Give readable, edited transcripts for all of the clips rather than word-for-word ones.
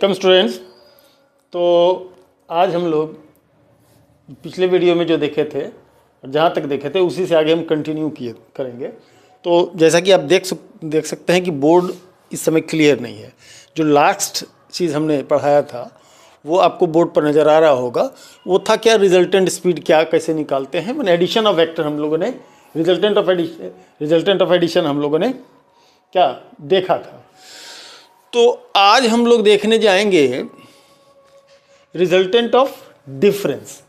कम students, तो आज हम लोग पिछले वीडियो में जो देखे थे और जहाँ तक देखे थे उसी से आगे हम कंटिन्यू करेंगे। तो जैसा कि आप देख सकते हैं कि बोर्ड इस समय क्लियर नहीं है। जो लास्ट चीज़ हमने पढ़ाया था वो आपको बोर्ड पर नज़र आ रहा होगा। वो था क्या, रिजल्टेंट स्पीड क्या कैसे निकालते हैं। मैंने एडिशन ऑफ वेक्टर हम लोगों ने रिजल्टेंट ऑफ एडिशन हम लोगों ने क्या देखा था। तो आज हम लोग देखने जाएंगे resultant of difference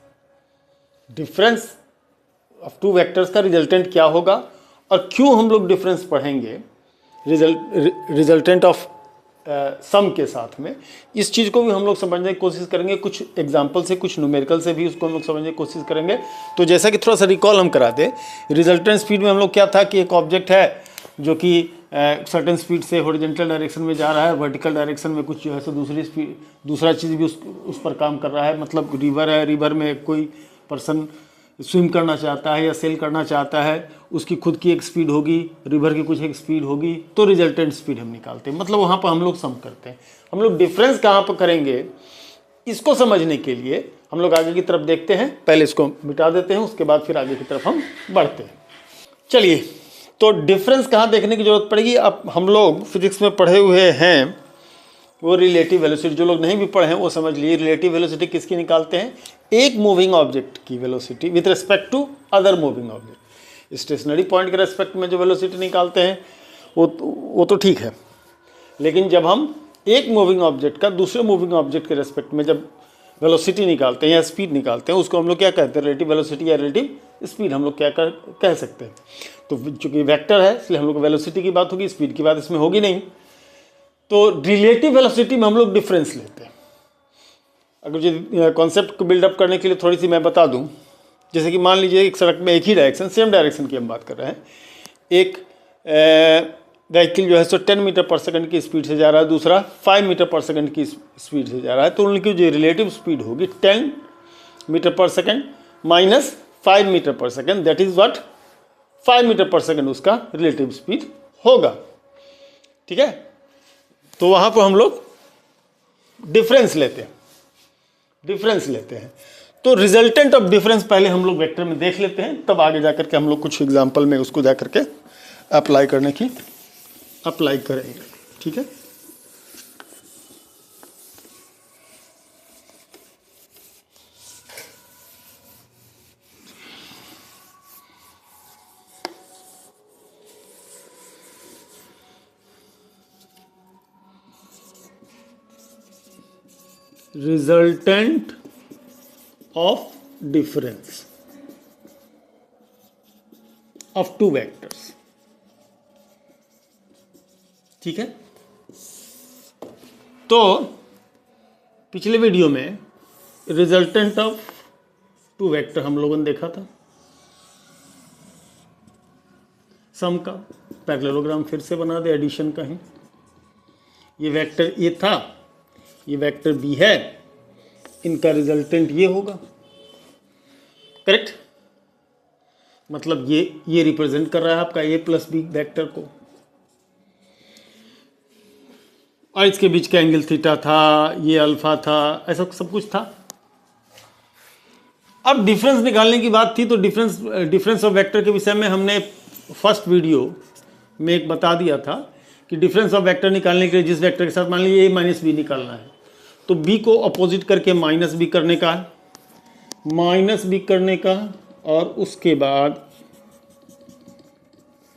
of two vectors का रिजल्टेंट क्या होगा और क्यों हम लोग डिफरेंस पढ़ेंगे रिजल्टेंट ऑफ सम के साथ में। इस चीज़ को भी हम लोग समझने की कोशिश करेंगे, कुछ एग्जाम्पल से, कुछ न्यूमेरिकल से भी उसको हम लोग समझने की कोशिश करेंगे। तो जैसा कि थोड़ा सा रिकॉल हम करा दें, रिजल्टेंट स्पीड में हम लोग क्या था कि एक ऑब्जेक्ट है जो कि सर्टेन स्पीड से हॉरिजॉन्टल डायरेक्शन में जा रहा है, वर्टिकल डायरेक्शन में कुछ जो है सो दूसरा चीज़ भी उस पर काम कर रहा है। मतलब रिवर है, रिवर में कोई पर्सन स्विम करना चाहता है या सेल करना चाहता है, उसकी खुद की एक स्पीड होगी, रिवर की कुछ एक स्पीड होगी, तो रिजल्टेंट स्पीड हम निकालते हैं। मतलब वहाँ पर हम लोग सम करते हैं। हम लोग डिफरेंस कहाँ पर करेंगे इसको समझने के लिए हम लोग आगे की तरफ देखते हैं। पहले इसको मिटा देते हैं, उसके बाद फिर आगे की तरफ हम बढ़ते हैं। चलिए, तो डिफरेंस कहाँ देखने की जरूरत पड़ेगी। अब हम लोग फिजिक्स में पढ़े हुए हैं वो रिलेटिव वेलोसिटी। जो लोग नहीं भी पढ़े हैं वो समझ लिए रिलेटिव वेलोसिटी किसकी निकालते हैं, एक मूविंग ऑब्जेक्ट की velocity with respect to other moving object. Stationary point के रिस्पेक्ट में जो वेलोसिटी निकालते हैं वो तो ठीक है, लेकिन जब हम एक मूविंग ऑब्जेक्ट का दूसरे मूविंग ऑब्जेक्ट के रिस्पेक्ट में जब वेलोसिटी निकालते हैं या स्पीड निकालते हैं, उसको हम लोग क्या कहते हैं, रिलेटिव वेलोसिटी या रिलेटिव स्पीड हम लोग क्या कह सकते हैं। तो चूंकि वेक्टर है इसलिए हम लोग वेलोसिटी की बात होगी, स्पीड की बात इसमें होगी नहीं। तो रिलेटिव वेलोसिटी में हम लोग डिफरेंस लेते हैं। अगर जो कॉन्सेप्ट को बिल्डअप करने के लिए थोड़ी सी मैं बता दूं, जैसे कि मान लीजिए एक सड़क में एक ही डायरेक्शन, सेम डायरेक्शन की हम बात कर रहे हैं। एक व्हीकल जो है सो 10 मीटर पर सेकंड की स्पीड से जा रहा है, दूसरा 5 मीटर पर सेकंड की स्पीड से जा रहा है। तो उनकी जो रिलेटिव स्पीड होगी 10 metre per second minus 5 metre per second, that is what 5 metre per second उसका रिलेटिव स्पीड होगा। ठीक है, तो वहां पर हम लोग डिफरेंस लेते हैं। तो रिजल्टेंट ऑफ डिफरेंस पहले हम लोग वेक्टर में देख लेते हैं, तब आगे जाकर के हम लोग कुछ एग्जांपल में उसको जाकर के अप्लाई करेंगे। ठीक है, resultant of difference of two vectors. ठीक है, तो पिछले वीडियो में रिजल्टेंट ऑफ टू वेक्टर हम लोगों ने देखा था, सम का पैरेललोग्राम फिर से बना दे, एडिशन का ही। ये वेक्टर ए था, ये वेक्टर बी है, इनका रिजल्टेंट ये होगा। करेक्ट, मतलब ये रिप्रेजेंट कर रहा है आपका ए प्लस बी वेक्टर को, और इसके बीच का एंगल थीटा था, ये अल्फा था, ऐसा सब कुछ था। अब डिफरेंस निकालने की बात थी, तो डिफरेंस ऑफ वेक्टर के विषय में हमने फर्स्ट वीडियो में एक बता दिया था कि डिफरेंस ऑफ वेक्टर निकालने के लिए जिस वेक्टर के साथ मान लीजिए ए माइनस बी निकालना है, तो बी को अपोजिट करके माइनस बी करने का, और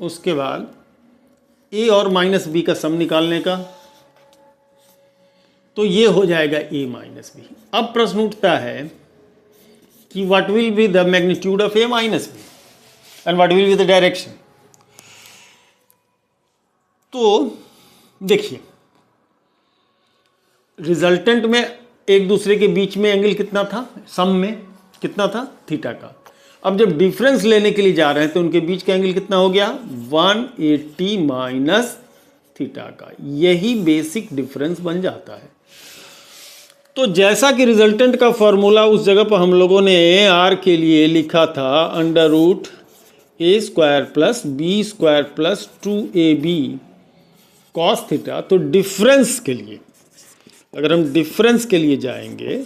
उसके बाद ए और माइनस बी का सम निकालने का, तो ये हो जाएगा ए माइनस बी। अब प्रश्न उठता है कि what will be the magnitude of A minus B and what will be the direction. तो देखिए, रिजल्टेंट में एक दूसरे के बीच में एंगल कितना था, सम में कितना था, थीटा का। अब जब डिफरेंस लेने के लिए जा रहे हैं तो उनके बीच का एंगल कितना हो गया, 180 माइनस थीटा का। यही बेसिक डिफरेंस बन जाता है। तो जैसा कि रिजल्टेंट का फॉर्मूला उस जगह पर हम लोगों ने आर के लिए लिखा था √a² plus b² plus 2ab cos theta, तो डिफरेंस के लिए अगर हम डिफरेंस के लिए जाएंगे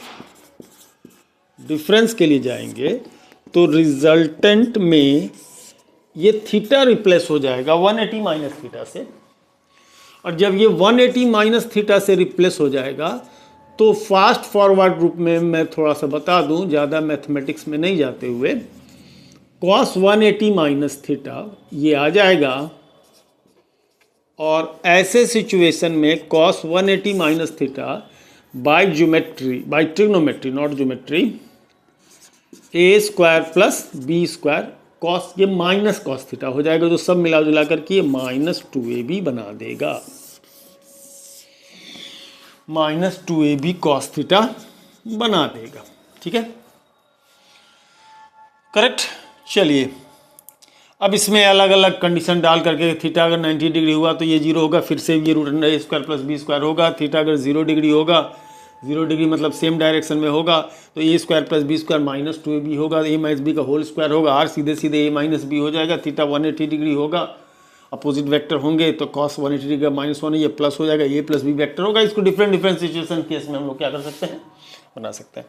तो रिजल्टेंट में ये थीटा रिप्लेस हो जाएगा 180 माइनस थीटा से, और जब ये 180 माइनस थीटा से रिप्लेस हो जाएगा तो फास्ट फॉरवर्ड रूप में मैं थोड़ा सा बता दूं, ज़्यादा मैथमेटिक्स में नहीं जाते हुए, cos 180 माइनस थीटा ये आ जाएगा, और ऐसे सिचुएशन में cos 180 minus theta by trigonometry not geometry A square plus B square cos, ये माइनस कॉस थीटा हो जाएगा, जो सब मिला जुला करके ये -2ab बना देगा, -2ab कॉस थीटा बना देगा। ठीक है, करेक्ट। चलिए अब इसमें अलग अलग कंडीशन डाल करके, थीटा अगर 90 डिग्री हुआ तो ये 0 होगा, फिर से ये √a square plus B square होगा। थीटा अगर 0 डिग्री होगा, 0 डिग्री मतलब सेम डायरेक्शन में होगा, तो A square plus B square -2ab होगा, ए माइनस बी का होल स्क्वायर होगा, आर सीधे सीधे a माइनस बी हो जाएगा। थीटा 180 डिग्री होगा, अपोजिट वेक्टर होंगे तो cos 180 डिग्री का -1 ये प्लस हो जाएगा, a प्लस बी वेक्टर होगा। इसको डिफरेंट सिचुएशन केस में हम लोग क्या कर सकते हैं, बना सकते हैं।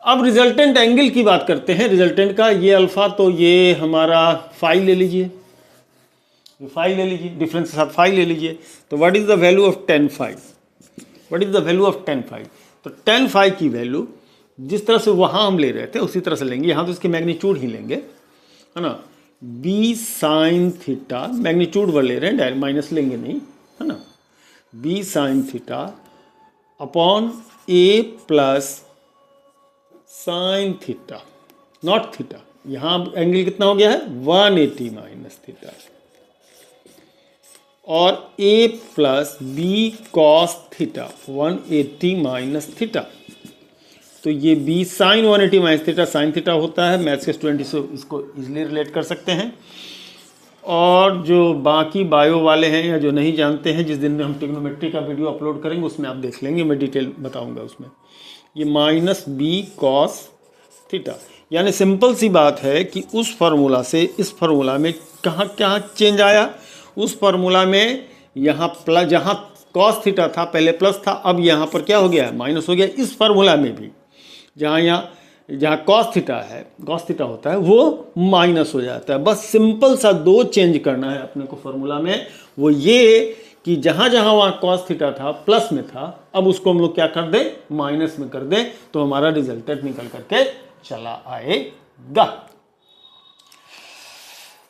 अब रिजल्टेंट एंगल की बात करते हैं। रिजल्टेंट का ये अल्फा, तो ये हमारा फाई ले लीजिए, डिफरेंस के साथ फाई ले लीजिए। तो what is the value of tan phi, तो tan फाई की वैल्यू जिस तरह से वहाँ हम ले रहे थे उसी तरह से लेंगे, यहाँ तो इसकी मैग्नीट्यूड ही लेंगे, है ना। b साइन थीटा मैग्नीट्यूड वर ले रहे हैं, डायरेक्ट माइनस लेंगे नहीं, है ना। b sine theta upon a plus sine theta not theta, यहाँ एंगल कितना हो गया है 180 माइनस थीटा, और a plus B cos theta 180 minus theta. तो ये b sine 180 minus theta sine theta होता है। मैथ्स के स्टूडेंट इसको इजीली रिलेट कर सकते हैं। और जो बाकी बायो वाले हैं या जो नहीं जानते हैं, जिस दिन में हम ट्रिग्नोमेट्री का वीडियो अपलोड करेंगे उसमें आप देख लेंगे, मैं डिटेल बताऊंगा उसमें। ये माइनस बी कॉस थीटा, यानी सिंपल सी बात है कि उस फार्मूला से इस फार्मूला में कहाँ चेंज आया। उस फार्मूला में यहाँ प्लस, जहाँ कॉस थीटा था पहले प्लस था, अब यहाँ पर क्या हो गया है माइनस हो गया। इस फार्मूला में भी जहाँ कॉस थीटा होता है वो माइनस हो जाता है। बस सिंपल सा 2 चेंज करना है अपने को फार्मूला में, वो ये कि जहाँ वहाँ कॉस थीटा था प्लस में था, अब उसको हम लोग क्या कर दें, माइनस में कर दें, तो हमारा रिजल्टेंट निकल करके चला आएगा।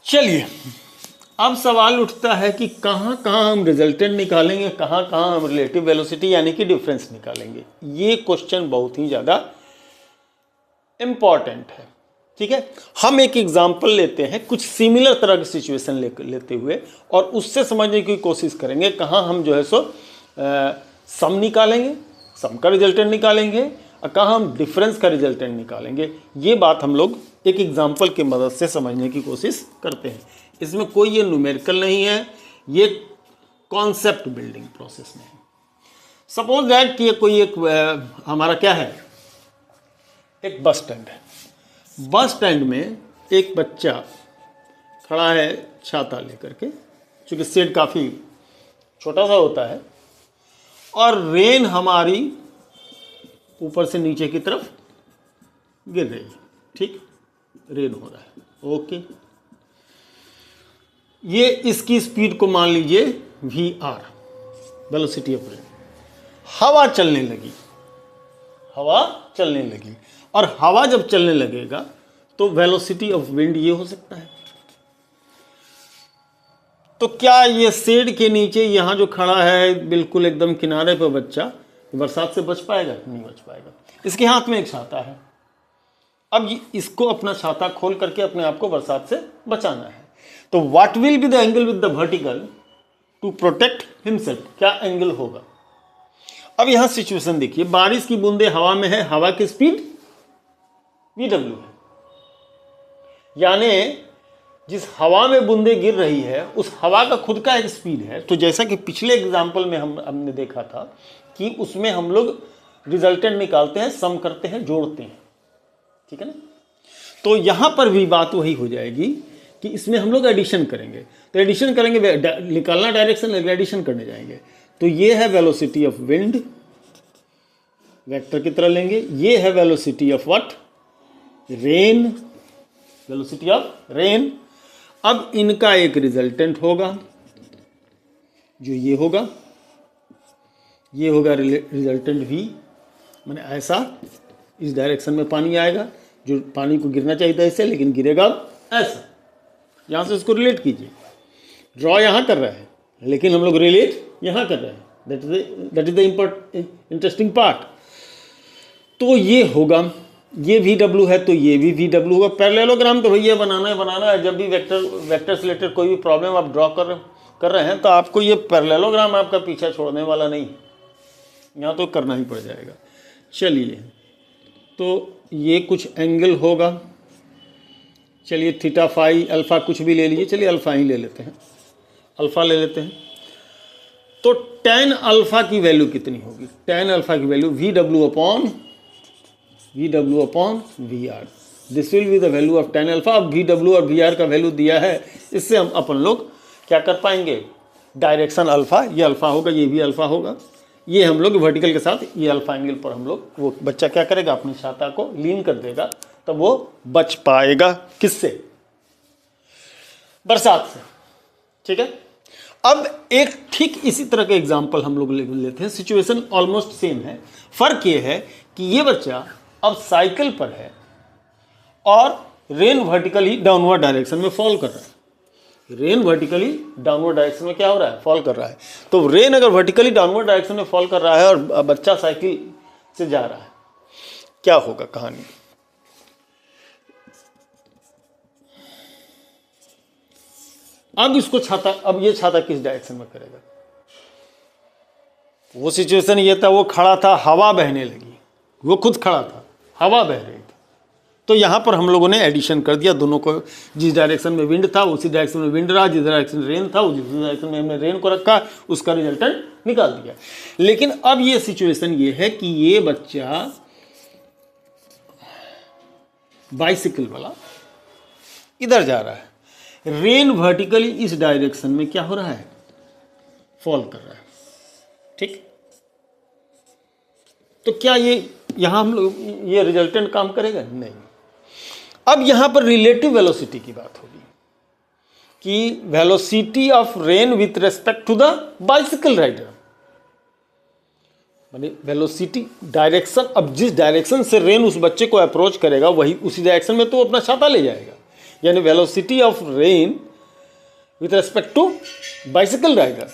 चलिए अब सवाल उठता है कि कहाँ हम रिजल्टेंट निकालेंगे, कहाँ हम रिलेटिव वेलोसिटी यानी कि डिफरेंस निकालेंगे। ये क्वेश्चन बहुत ही ज़्यादा इम्पॉर्टेंट है। ठीक है, हम एक एग्जाम्पल लेते हैं कुछ सिमिलर तरह की सिचुएशन लेते हुए, और उससे समझने की कोशिश करेंगे कहाँ हम जो है सो सम निकालेंगे, सम का रिजल्टेंट निकालेंगे, और कहाँ हम डिफरेंस का रिजल्टेंट निकालेंगे। ये बात हम लोग एक एग्जाम्पल की मदद से समझने की कोशिश करते हैं। इसमें कोई ये न्यूमेरिकल नहीं है, ये कॉन्सेप्ट बिल्डिंग प्रोसेस में है। सपोज दैट कि ये कोई एक हमारा क्या है, एक बस स्टैंड है। बस स्टैंड में एक बच्चा खड़ा है छाता लेकर के, चूँकि शेड काफ़ी छोटा सा होता है, और रेन हमारी ऊपर से नीचे की तरफ गिर रही है। ठीक, रेन हो रहा है, ओके। ये इसकी स्पीड को मान लीजिए VR, वेलोसिटी ऑफ रेन। हवा चलने लगी, और हवा जब चलने लगेगा तो वेलोसिटी ऑफ विंड ये हो सकता है। तो क्या ये शेड के नीचे यहाँ जो खड़ा है बिल्कुल एकदम किनारे पर बच्चा बरसात से बच पाएगा? नहीं बच पाएगा। इसके हाथ में एक छाता है, अब इसको अपना छाता खोल करके अपने आप को बरसात से बचाना है। तो what will be the angle with the vertical to protect himself, क्या एंगल होगा? अब यहां सिचुएशन देखिए, बारिश की बूंदे हवा में है, हवा की स्पीड VW है, यानी जिस हवा में बूंदे गिर रही है उस हवा का खुद का एक स्पीड है। तो जैसा कि पिछले एग्जाम्पल में हमने देखा था कि उसमें हम लोग रिजल्टेंट निकालते हैं, सम करते हैं, जोड़ते हैं, ठीक है ना। तो यहां पर भी बात वही हो जाएगी कि इसमें हम लोग एडिशन करेंगे। तो एडिशन करेंगे, निकालना डायरेक्शन, एडिशन करने जाएंगे। तो ये है वेलोसिटी ऑफ विंड, वेक्टर की तरह लेंगे। ये है velocity of what, rain, velocity of rain. अब इनका एक रिजल्टेंट होगा जो ये होगा, ये होगा रिजल्टेंट v, मैंने ऐसा इस डायरेक्शन में पानी आएगा, जो पानी को गिरना चाहिए था इससे, लेकिन गिरेगा ऐसा। यहाँ से इसको रिलेट कीजिए, ड्रॉ यहाँ कर रहे हैं लेकिन हम लोग रिलेट यहाँ कर रहे हैं। That is the interesting part. तो ये होगा, ये VW है तो ये भी VW होगा। पैरेललोग्राम तो भैया बनाना है। जब भी वेक्टर से रिलेटेड कोई भी प्रॉब्लम आप ड्रॉ कर रहे हैं तो आपको ये पैरेललोग्राम आपका पीछा छोड़ने वाला नहीं, यहाँ तो करना ही पड़ जाएगा। चलिए, तो ये कुछ एंगल होगा, चलिए थीटा फाई अल्फ़ा कुछ भी ले लीजिए, चलिए अल्फ़ा ही ले लेते हैं, अल्फ़ा ले लेते हैं। तो tan अल्फ़ा की वैल्यू कितनी होगी? tan अल्फ़ा की value VW upon VR। This will be the value of tan alpha. अब VW और VR का वैल्यू दिया है, इससे हम अपन लोग क्या कर पाएंगे, डायरेक्शन अल्फ़ा, ये अल्फ़ा होगा, ये भी अल्फ़ा होगा, ये हम लोग वर्टिकल के साथ ये अल्फ़ा एंगल पर हम लोग, वो बच्चा क्या करेगा, अपनी छाता को लीन कर देगा, तब वो बच पाएगा किससे, बरसात से। ठीक है। अब एक ठीक इसी तरह का एग्जाम्पल हम लोग लेते हैं, सिचुएशन ऑलमोस्ट सेम है। फर्क ये है कि ये बच्चा अब साइकिल पर है और रेन वर्टिकली डाउनवर्ड डायरेक्शन में फॉल कर रहा है। रेन वर्टिकली डाउनवर्ड डायरेक्शन में क्या हो रहा है, फॉल कर रहा है। तो रेन अगर वर्टिकली डाउनवर्ड डायरेक्शन में फॉल कर रहा है और बच्चा साइकिल से जा रहा है, क्या होगा कहानी? अब इसको छाता, अब ये छाता किस डायरेक्शन में करेगा? वो सिचुएशन ये था, वो खड़ा था, हवा बहने लगी, वो खुद खड़ा था, हवा बह रही थी, तो यहाँ पर हम लोगों ने एडिशन कर दिया दोनों को। जिस डायरेक्शन में विंड था उसी डायरेक्शन में विंड रहा, जिस डायरेक्शन में रेन था जिस डायरेक्शन में हमने रेन को रखा, उसका रिजल्टेंट निकाल दिया। लेकिन अब ये सिचुएशन ये है कि ये बच्चा बाइसिकल वाला इधर जा रहा है, रेन वर्टिकली इस डायरेक्शन में क्या हो रहा है, फॉल कर रहा है। ठीक, तो क्या ये यहां हम लोग ये रिजल्टेंट काम करेगा? नहीं। अब यहां पर रिलेटिव वेलोसिटी की बात होगी कि velocity of rain with respect to the bicycle rider, माने वेलोसिटी डायरेक्शन। अब जिस डायरेक्शन से रेन उस बच्चे को अप्रोच करेगा वही उसी डायरेक्शन में तो अपना छाता ले जाएगा, यानी velocity of rain with respect to bicycle rider.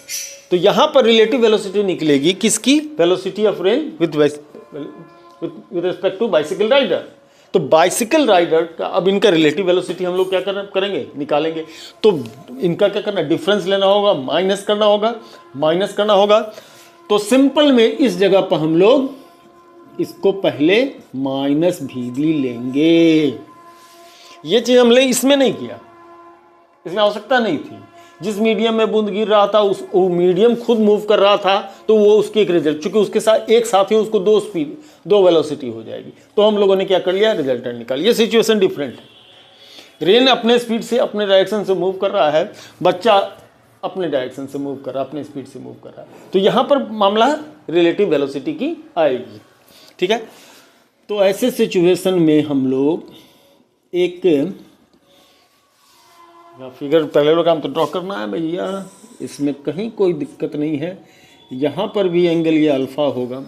तो यहां पर रिलेटिव वेलोसिटी निकलेगी किसकी, velocity of rain with respect to bicycle rider. तो बाइसिकल राइडर का अब इनका रिलेटिव वेलोसिटी हम लोग क्या करेंगे, निकालेंगे। तो इनका क्या करना, डिफरेंस लेना होगा, माइनस करना होगा। तो सिंपल में इस जगह पर हम लोग इसको पहले माइनस भी लेंगे। ये चीज हमने इसमें नहीं किया, इसमें आवश्यकता नहीं थी। जिस मीडियम में बूंद गिर रहा था वो मीडियम खुद मूव कर रहा था, तो वो उसकी एक रिजल्ट, चूंकि उसके साथ एक साथ ही उसको दो वेलोसिटी हो जाएगी, तो हम लोगों ने क्या कर लिया, रिजल्टेंट निकाल। ये सिचुएशन डिफरेंट है। रेन अपने स्पीड से अपने डायरेक्शन से मूव कर रहा है, बच्चा अपने डायरेक्शन से मूव कर रहा है, अपने स्पीड से मूव कर रहा है। तो यहाँ पर मामला रिलेटिव वेलोसिटी की आएगी। ठीक है। तो ऐसे सिचुएशन में हम लोग एक फिगर पैरेललोग्राम तो ड्रॉ करना है भैया, इसमें कहीं कोई दिक्कत नहीं है। यहाँ पर भी एंगल ये अल्फ़ा होगा,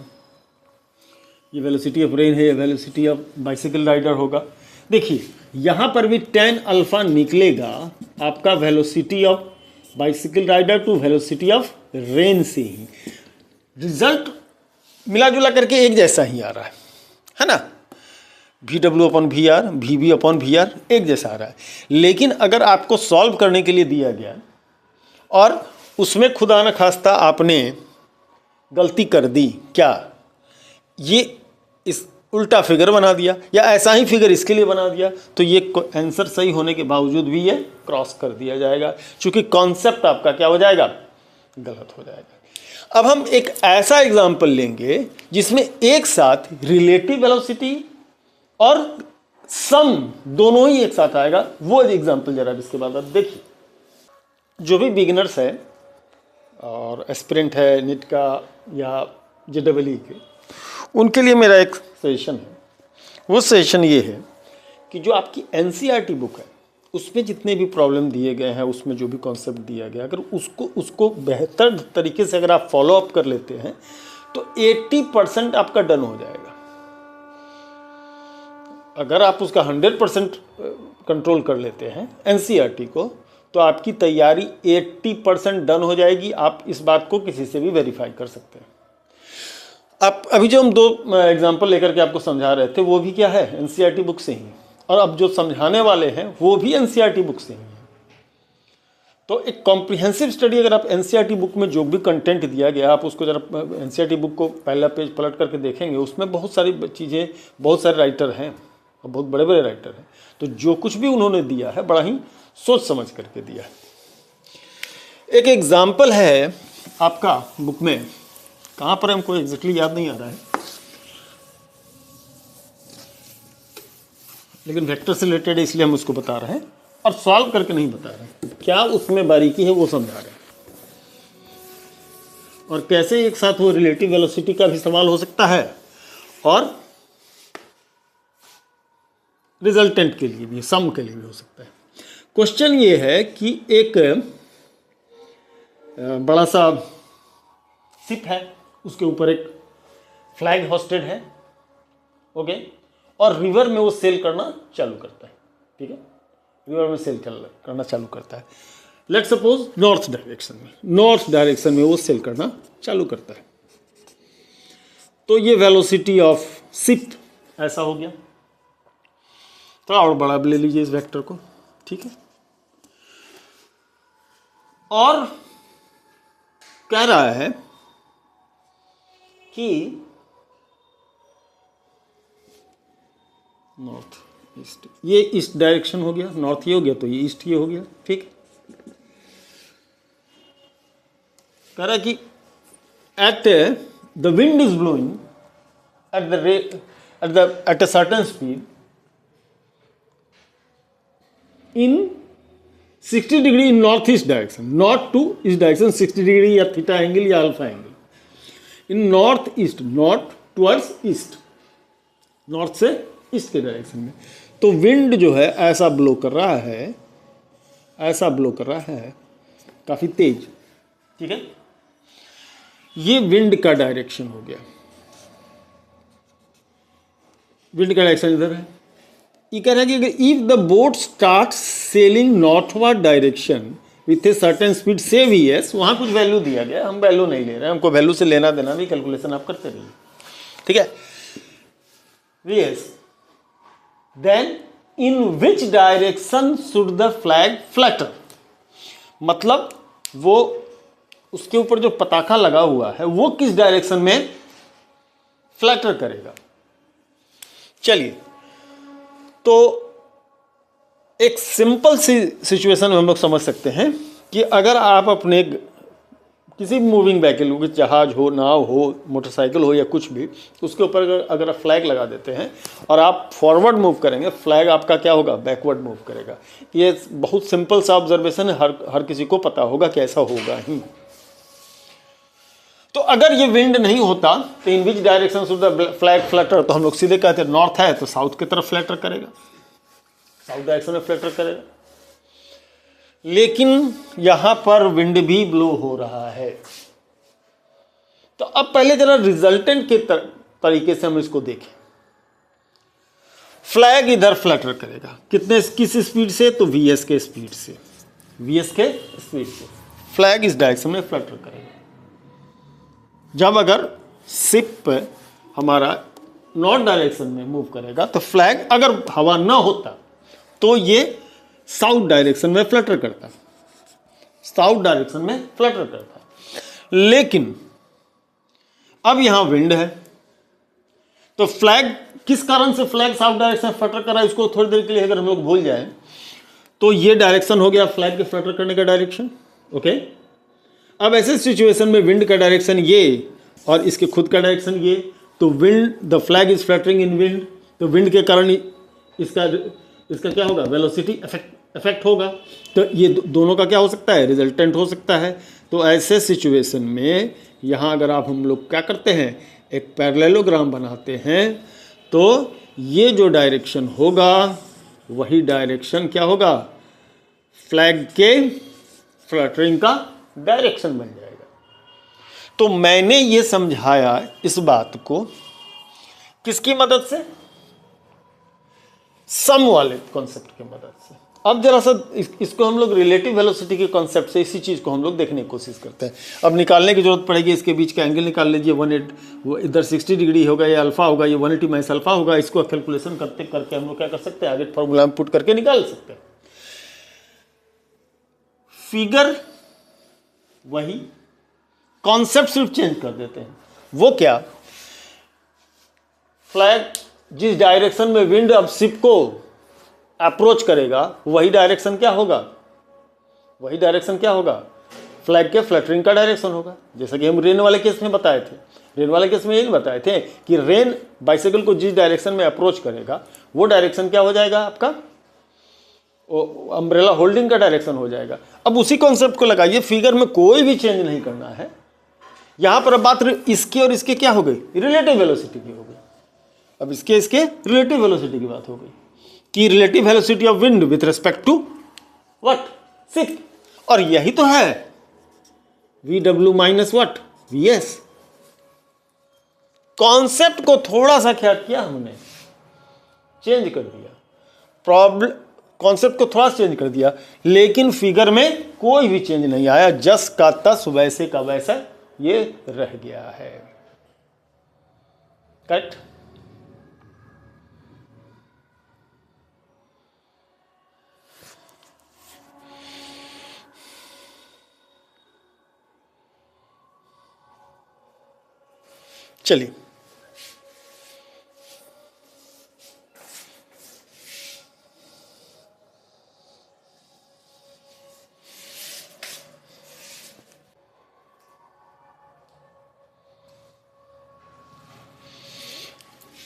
ये वेलोसिटी ऑफ रेन है, ये वेलोसिटी ऑफ बाइसिकल राइडर होगा। देखिए यहाँ पर भी tan अल्फ़ा निकलेगा आपका velocity of bicycle rider to velocity of rain से ही। रिजल्ट मिला जुला करके एक जैसा ही आ रहा है ना, VW upon VR, VB upon VR एक जैसा आ रहा है। लेकिन अगर आपको सॉल्व करने के लिए दिया गया और उसमें खुदा न खास्ता आपने गलती कर दी, क्या ये इस उल्टा फिगर बना दिया या ऐसा ही फिगर इसके लिए बना दिया, तो ये आंसर सही होने के बावजूद भी ये क्रॉस कर दिया जाएगा, क्योंकि कॉन्सेप्ट आपका क्या हो जाएगा, गलत हो जाएगा। अब हम एक ऐसा एग्जाम्पल लेंगे जिसमें एक साथ रिलेटिव वेलोसिटी और सम दोनों ही एक साथ आएगा। वो एग्जाम्पल जरा इसके बाद आप देखिए। जो भी बिगिनर्स है और एस्पिरेंट है नीट का या JEE के, उनके लिए मेरा एक सजेशन है। वो सजेशन ये है कि जो आपकी एनसीईआरटी बुक है उसमें जितने भी प्रॉब्लम दिए गए हैं, उसमें जो भी कॉन्सेप्ट दिया गया, अगर उसको बेहतर तरीके से अगर आप फॉलो अप कर लेते हैं तो 80% आपका डन हो जाएगा। अगर आप उसका 100% कंट्रोल कर लेते हैं एनसीईआरटी को, तो आपकी तैयारी 80% डन हो जाएगी। आप इस बात को किसी से भी वेरीफाई कर सकते हैं। अब अभी जो हम 2 एग्जाम्पल लेकर के आपको समझा रहे थे वो भी क्या है, एनसीईआरटी बुक से ही, और अब जो समझाने वाले हैं वो भी एनसीईआरटी बुक से ही है। तो एक कॉम्प्रिहेंसिव स्टडी, अगर आप एनसीईआरटी बुक में जो भी कंटेंट दिया गया, आप उसको जरा एनसीईआरटी बुक को पहला पेज पलट करके देखेंगे, उसमें बहुत सारी चीज़ें, बहुत सारे राइटर हैं और बहुत बड़े बड़े राइटर हैं, तो जो कुछ भी उन्होंने दिया है बड़ा ही सोच समझ करके दिया है। एक एग्जाम्पल है आपका बुक में, कहाँ पर हमको एग्जैक्टली याद नहीं आ रहा है, लेकिन वेक्टर से रिलेटेड है इसलिए हम उसको बता रहे हैं और सॉल्व करके नहीं बता रहे हैं। क्या उसमें बारीकी है वो समझा रहे हैं, और कैसे एक साथ वो रिलेटिव वेलोसिटी का भी इस्तेमाल हो सकता है और रिजल्टेंट के लिए भी, सम के लिए भी हो सकता है। क्वेश्चन ये है कि एक बड़ा सा शिप है, उसके ऊपर एक फ्लैग होस्टेड है, ओके, और रिवर में वो सेल करना चालू करता है, ठीक है, रिवर में सेल करना चालू करता है। लेट सपोज नॉर्थ डायरेक्शन में वो सेल करना चालू करता है। तो ये वेलोसिटी ऑफ शिप ऐसा हो गया। थोड़ा और बड़ा ले लीजिए इस वेक्टर को, ठीक है, और कह रहा है कि नॉर्थ ईस्ट, ये ईस्ट डायरेक्शन हो गया, नॉर्थ ये हो गया तो ये ईस्ट ये हो गया, ठीक। कह रहा है कि at the wind is blowing at a certain speed in 60 degree in north east direction, not to east direction, 60 degree या थीटा एंगल या alpha angle, in north east, not towards east, north से east के direction में। तो wind जो है ऐसा blow कर रहा है, ऐसा ब्लो कर रहा है काफी तेज, ठीक है। ये विंड का डायरेक्शन हो गया, विंड का डायरेक्शन इधर है। ये कह रहा है कि if the boat start selling northward direction with a certain speed से वीएस, वहां कुछ वैल्यू दिया गया, हम वैल्यू नहीं ले रहे हैं, हमको वैल्यू से लेना देना भी, कैलकुलेशन आप करते रहिए, ठीक है। VS, then in which direction should the flag flutter, मतलब वो उसके ऊपर जो पताका लगा हुआ है वो किस डायरेक्शन में फ्लैटर करेगा। चलिए, तो एक सिंपल सी सिचुएशन में हम लोग समझ सकते हैं कि अगर आप अपने किसी भी मूविंग व्हीकल हो, जहाज हो, नाव हो, मोटरसाइकिल हो या कुछ भी, उसके ऊपर अगर आप फ्लैग लगा देते हैं और आप फॉरवर्ड मूव करेंगे, फ्लैग आपका क्या होगा, बैकवर्ड मूव करेगा। ये बहुत सिंपल सा ऑब्जर्वेशन है, हर किसी को पता होगा कि ऐसा होगा ही। तो अगर ये विंड नहीं होता तो in which direction should the flag flutter, तो हम लोग सीधे कहते हैं नॉर्थ है तो साउथ की तरफ फ्लैटर करेगा, साउथ डायरेक्शन में फ्लैटर करेगा। लेकिन यहां पर विंड भी ब्लो हो रहा है। तो अब पहले जरा रिजल्टेंट के तरीके से हम इसको देखें। फ्लैग इधर फ्लटर करेगा, किस स्पीड से, तो वीएस के स्पीड से, वीएस के स्पीड से फ्लैग इस डायरेक्शन में फ्लटर करेगा। जब अगर शिप हमारा नॉर्थ डायरेक्शन में मूव करेगा तो फ्लैग, अगर हवा ना होता तो ये साउथ डायरेक्शन में फ्लटर करता, साउथ डायरेक्शन में फ्लटर करता। लेकिन अब यहां विंड है तो फ्लैग, किस कारण से फ्लैग साउथ डायरेक्शन में फ्लटर कर रहा है, इसको थोड़ी देर के लिए अगर हम लोग भूल जाएं तो ये डायरेक्शन हो गया फ्लैग के फ्लटर करने का डायरेक्शन, ओके। अब ऐसे सिचुएशन में विंड का डायरेक्शन ये और इसके खुद का डायरेक्शन ये, तो wind, the flag is fluttering in wind, तो विंड के कारण इसका क्या होगा, वेलोसिटी इफेक्ट होगा। तो ये दोनों का क्या हो सकता है, रिजल्टेंट हो सकता है। तो ऐसे सिचुएशन में यहाँ अगर हम लोग क्या करते हैं, एक पैरेललोग्राम बनाते हैं तो ये जो डायरेक्शन होगा वही डायरेक्शन क्या होगा, फ्लैग के फ्लटरिंग का डायरेक्शन बन जाएगा। तो मैंने ये समझाया इस बात को किसकी मदद से, सम वाले कॉन्सेप्ट की मदद से। अब जरा सा इसको हम लोग रिलेटिव वेलोसिटी के कॉन्सेप्ट से इसी चीज़ को हम लोग देखने की कोशिश करते हैं। अब निकालने की जरूरत पड़ेगी, इसके बीच का एंगल निकाल लीजिए, 180 वो इधर 60 डिग्री होगा, ये अल्फा होगा, ये 180 माइनस अल्फा होगा। इसको कैलकुलेशन करते करके हम लोग क्या कर सकते हैं, आगे फॉर्मूला में पुट करके निकाल सकते हैं। फिगर वही, कॉन्सेप्ट सिर्फ चेंज कर देते हैं। वो क्या, फ्लैग जिस डायरेक्शन में विंड अब शिप को अप्रोच करेगा वही डायरेक्शन क्या होगा, वही डायरेक्शन क्या होगा, फ्लैग के फ्लटरिंग का डायरेक्शन होगा। जैसा कि हम रेन वाले केस में बताए थे, रेन वाले केस में ये बताए थे कि रेन बाइसाइकिल को जिस डायरेक्शन में अप्रोच करेगा वो डायरेक्शन क्या हो जाएगा आपका, अम्ब्रेला होल्डिंग का डायरेक्शन हो जाएगा। अब उसी कॉन्सेप्ट को लगाइए, फिगर में कोई भी चेंज नहीं करना है। यहां पर अब बात इसके और इसके क्या हो गई, रिलेटिव वेलोसिटी की हो गई। अब इसके रिलेटिव वेलोसिटी की बात हो गई कि relative velocity of wind with respect to what, ship. और यही तो है VW minus what, VS। Concept को थोड़ा सा क्या किया हमने, चेंज कर दिया, प्रॉब्लम कॉन्सेप्ट को थोड़ा चेंज कर दिया, लेकिन फिगर में कोई भी चेंज नहीं आया। जस का तस वैसे का वैसा ये रह गया है। करेक्ट। चलिए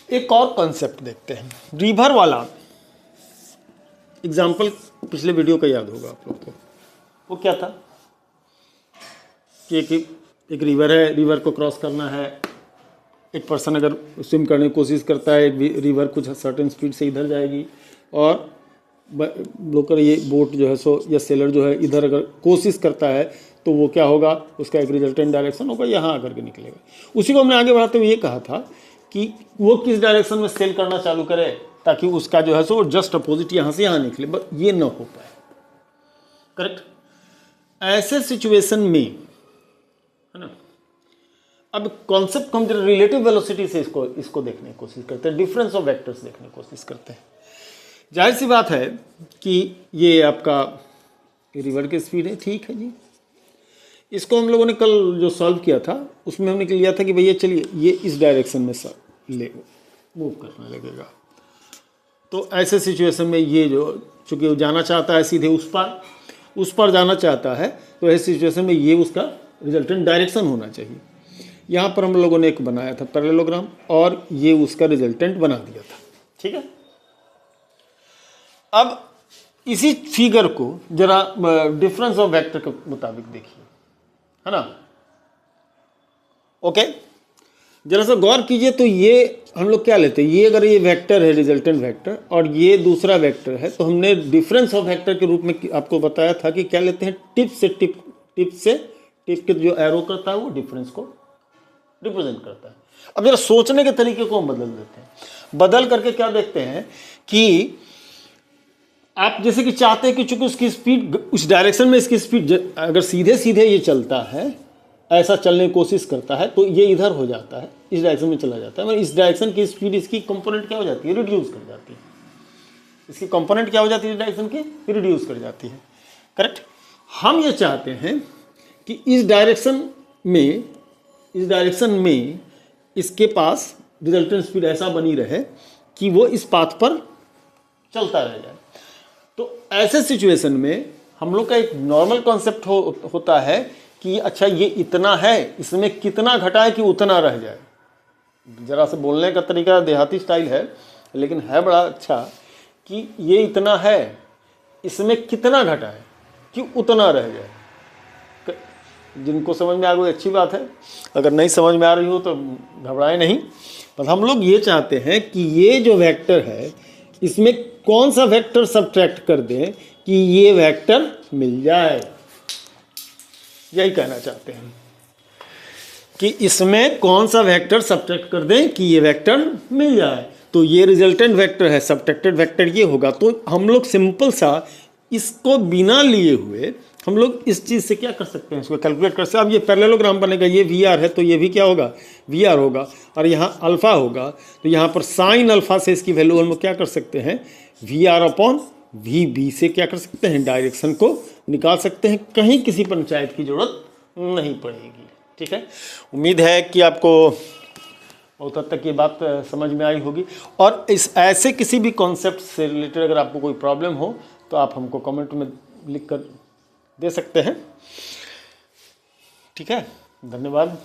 एक और कॉन्सेप्ट देखते हैं, रिवर वाला। एग्जाम्पल पिछले वीडियो का याद होगा आप लोग को। वो क्या था कि एक रिवर है, रिवर को क्रॉस करना है। एक पर्सन अगर स्विम करने की कोशिश करता है, रिवर कुछ सर्टेन स्पीड से इधर जाएगी और ब्लोकर ये बोट जो है सो या सेलर जो है इधर अगर कोशिश करता है तो वो क्या होगा, उसका एक रिजल्टेंट डायरेक्शन होगा, यहाँ आकर के निकलेगा। उसी को हमने आगे बढ़ाते हुए ये कहा था कि वो किस डायरेक्शन में सेल करना चालू करे ताकि उसका जो है सो जस्ट अपोजिट यहाँ से यहाँ निकले, बट ये ना हो पाए। करेक्ट। ऐसे सिचुएशन में है ना, अब कॉन्सेप्ट को हम जरा रिलेटिव वेलोसिटी से इसको देखने की कोशिश करते हैं, डिफरेंस ऑफ वेक्टर्स देखने की कोशिश करते हैं। जाहिर सी बात है कि ये आपका रिवर की स्पीड है, ठीक है जी। इसको हम लोगों ने कल जो सॉल्व किया था उसमें हमने लिया था कि भैया चलिए ये इस डायरेक्शन में ले मूव करने लगेगा। तो ऐसे सिचुएशन में ये जो चूँकि वो जाना चाहता है सीधे उस पर जाना चाहता है, तो ऐसी सिचुएशन में ये उसका रिजल्टेंट डायरेक्शन होना चाहिए। यहाँ पर हम लोगों ने एक बनाया था पैरेललोग्राम और ये उसका रिजल्टेंट बना दिया था। ठीक है। अब इसी फिगर को जरा डिफरेंस ऑफ वेक्टर के मुताबिक देखिए, है ना। ओके, जरा सा गौर कीजिए। तो ये हम लोग क्या लेते हैं, ये अगर ये वेक्टर है रिजल्टेंट वेक्टर और ये दूसरा वेक्टर है, तो हमने डिफरेंस ऑफ वेक्टर के रूप में आपको बताया था कि क्या लेते हैं, टिप के जो एरो करता है वो डिफरेंस को रिप्रेजेंट करता है। अब जरा सोचने के तरीके को हम बदल देते हैं, बदल करके क्या देखते हैं कि आप जैसे कि चाहते हैं कि चूंकि उसकी स्पीड उस डायरेक्शन में, इसकी स्पीड अगर सीधे सीधे ये चलता है, ऐसा चलने की कोशिश करता है, तो ये इधर हो जाता है, इस डायरेक्शन में चला जाता है। मतलब इस डायरेक्शन की स्पीड इसकी कंपोनेंट क्या हो जाती है, रिड्यूस कर जाती है। इसकी कंपोनेंट क्या हो जाती है, इस डायरेक्शन की रिड्यूस कर जाती है। करेक्ट। हम ये चाहते हैं कि इस डायरेक्शन में इसके पास रिजल्टेंट स्पीड ऐसा बनी रहे कि वो इस पाथ पर चलता रह जाए। तो ऐसे सिचुएशन में हम लोग का एक नॉर्मल कॉन्सेप्ट होता है कि अच्छा ये इतना है, इसमें कितना घटाए कि उतना रह जाए। जरा से बोलने का तरीका देहाती स्टाइल है, लेकिन है बड़ा अच्छा कि ये इतना है, इसमें कितना घटाए कि उतना रह जाए। जिनको समझ में आ गई अच्छी बात है, अगर नहीं समझ में आ रही हो तो घबराए नहीं। बस हम लोग ये चाहते हैं कि ये जो वेक्टर है इसमें कौन सा वेक्टर सब्ट्रैक्ट कर दें कि ये वेक्टर मिल जाए, यही कहना चाहते हैं कि इसमें कौन सा वेक्टर सब्ट्रैक्ट कर दें कि ये वेक्टर मिल जाए। तो ये रिजल्टेंट वेक्टर है, सब्ट्रैक्टेड वेक्टर ये होगा। तो हम लोग सिंपल सा इसको बिना लिए हुए हम लोग इस चीज़ से क्या कर सकते हैं, इसको कैलकुलेट कर सकते हैं। अब ये पैरेललोग्राम बनेगा, ये वी आर है तो ये भी क्या होगा, वी आर होगा, और यहाँ अल्फ़ा होगा तो यहाँ पर साइन अल्फ़ा से इसकी वैल्यू हम लोग क्या कर सकते हैं, V R upon V B से क्या कर सकते हैं, डायरेक्शन को निकाल सकते हैं। कहीं किसी पंचायत की ज़रूरत नहीं पड़ेगी। ठीक है, उम्मीद है कि आपको बहुत हद तक ये बात समझ में आई होगी। और इस ऐसे किसी भी कॉन्सेप्ट से रिलेटेड अगर आपको कोई प्रॉब्लम हो तो आप हमको कमेंट में लिख कर दे सकते हैं। ठीक है, धन्यवाद।